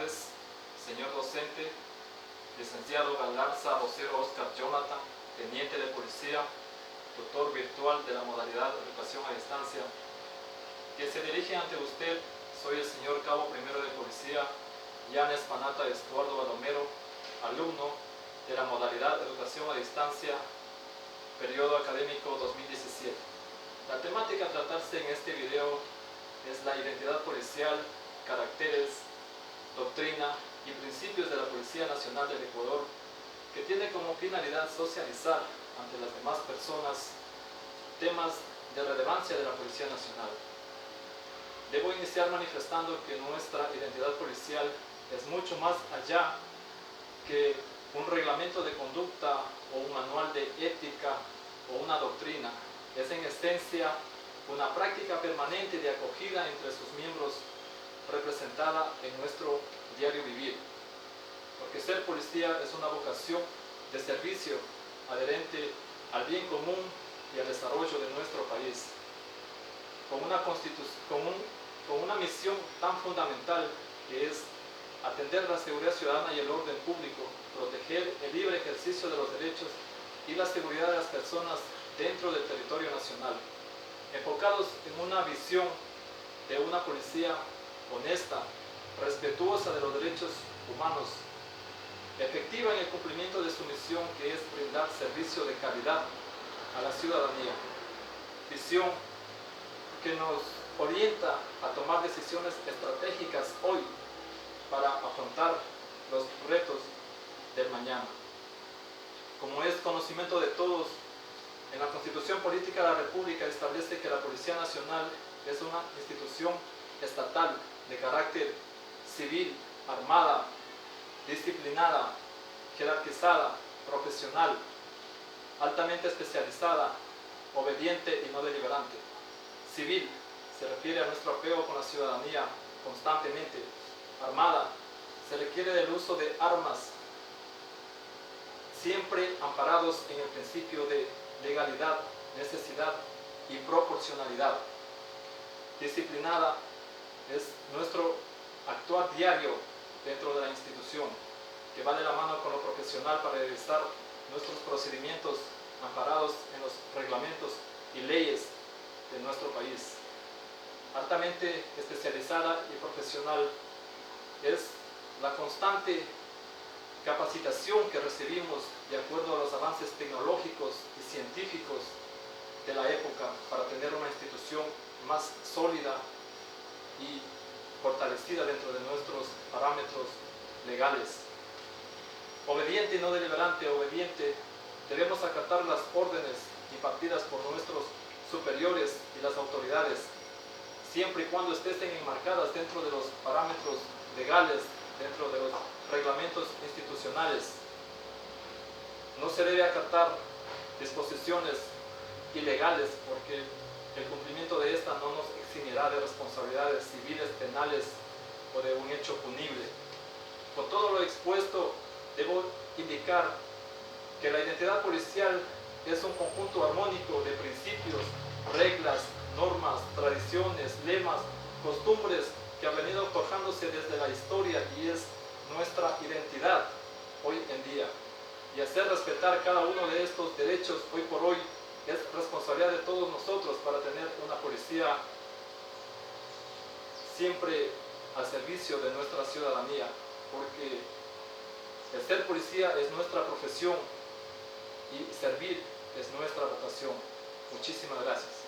tardes, señor docente, licenciado Galarza Vocero Oscar Jonathan, teniente de policía, tutor virtual de la modalidad de educación a distancia. Quien se dirige ante usted, soy el señor cabo primero de policía, Yanes Panata Estuardo Balomero, alumno de la modalidad de educación a distancia, periodo académico 2017. La temática a tratarse en este video es la identidad policial, caracteres, doctrina y principios de la Policía Nacional del Ecuador, que tiene como finalidad socializar ante las demás personas temas de relevancia de la Policía Nacional. Debo iniciar manifestando que nuestra identidad policial es mucho más allá que un reglamento de conducta o un manual de ética o una doctrina. Es en esencia una práctica permanente de acogida entre sus miembros representada en nuestro diario vivir. Porque ser policía es una vocación de servicio adherente al bien común y al desarrollo de nuestro país, con una misión tan fundamental que es atender la seguridad ciudadana y el orden público, proteger el libre ejercicio de los derechos y la seguridad de las personas dentro del territorio nacional, enfocados en una visión de una policía honesta, respetuosa de los derechos humanos, efectiva en el cumplimiento de su misión, que es brindar servicio de calidad a la ciudadanía. Visión que nos orienta a tomar decisiones estratégicas hoy para afrontar los retos del mañana. Como es conocimiento de todos, en la Constitución Política de la República establece que la Policía Nacional es una institución estatal de carácter civil, armada, disciplinada, jerarquizada, profesional, altamente especializada, obediente y no deliberante. Civil se refiere a nuestro apego con la ciudadanía constantemente. Armada se requiere del uso de armas, siempre amparados en el principio de legalidad, necesidad y proporcionalidad. Disciplinada es nuestro actuar diario dentro de la institución, que va de la mano con lo profesional para realizar nuestros procedimientos amparados en los reglamentos y leyes de nuestro país. Altamente especializada y profesional es la constante capacitación que recibimos de acuerdo a los avances tecnológicos y científicos de la época para tener una institución más sólida y fortalecida dentro de nuestros parámetros legales. Obediente y no deliberante. Obediente, debemos acatar las órdenes impartidas por nuestros superiores y las autoridades, siempre y cuando estén enmarcadas dentro de los parámetros legales, dentro de los reglamentos institucionales. No se debe acatar disposiciones ilegales, porque el cumplimiento de esta no nos eximirá de responsabilidades civiles, penales o de un hecho punible. Con todo lo expuesto, debo indicar que la identidad policial es un conjunto armónico de principios, reglas, normas, tradiciones, lemas, costumbres que han venido forjándose desde la historia y es nuestra identidad hoy en día. Y hacer respetar cada uno de estos derechos hoy por hoy es responsabilidad de todos nosotros para tener una policía siempre al servicio de nuestra ciudadanía, porque el ser policía es nuestra profesión y servir es nuestra vocación. Muchísimas gracias.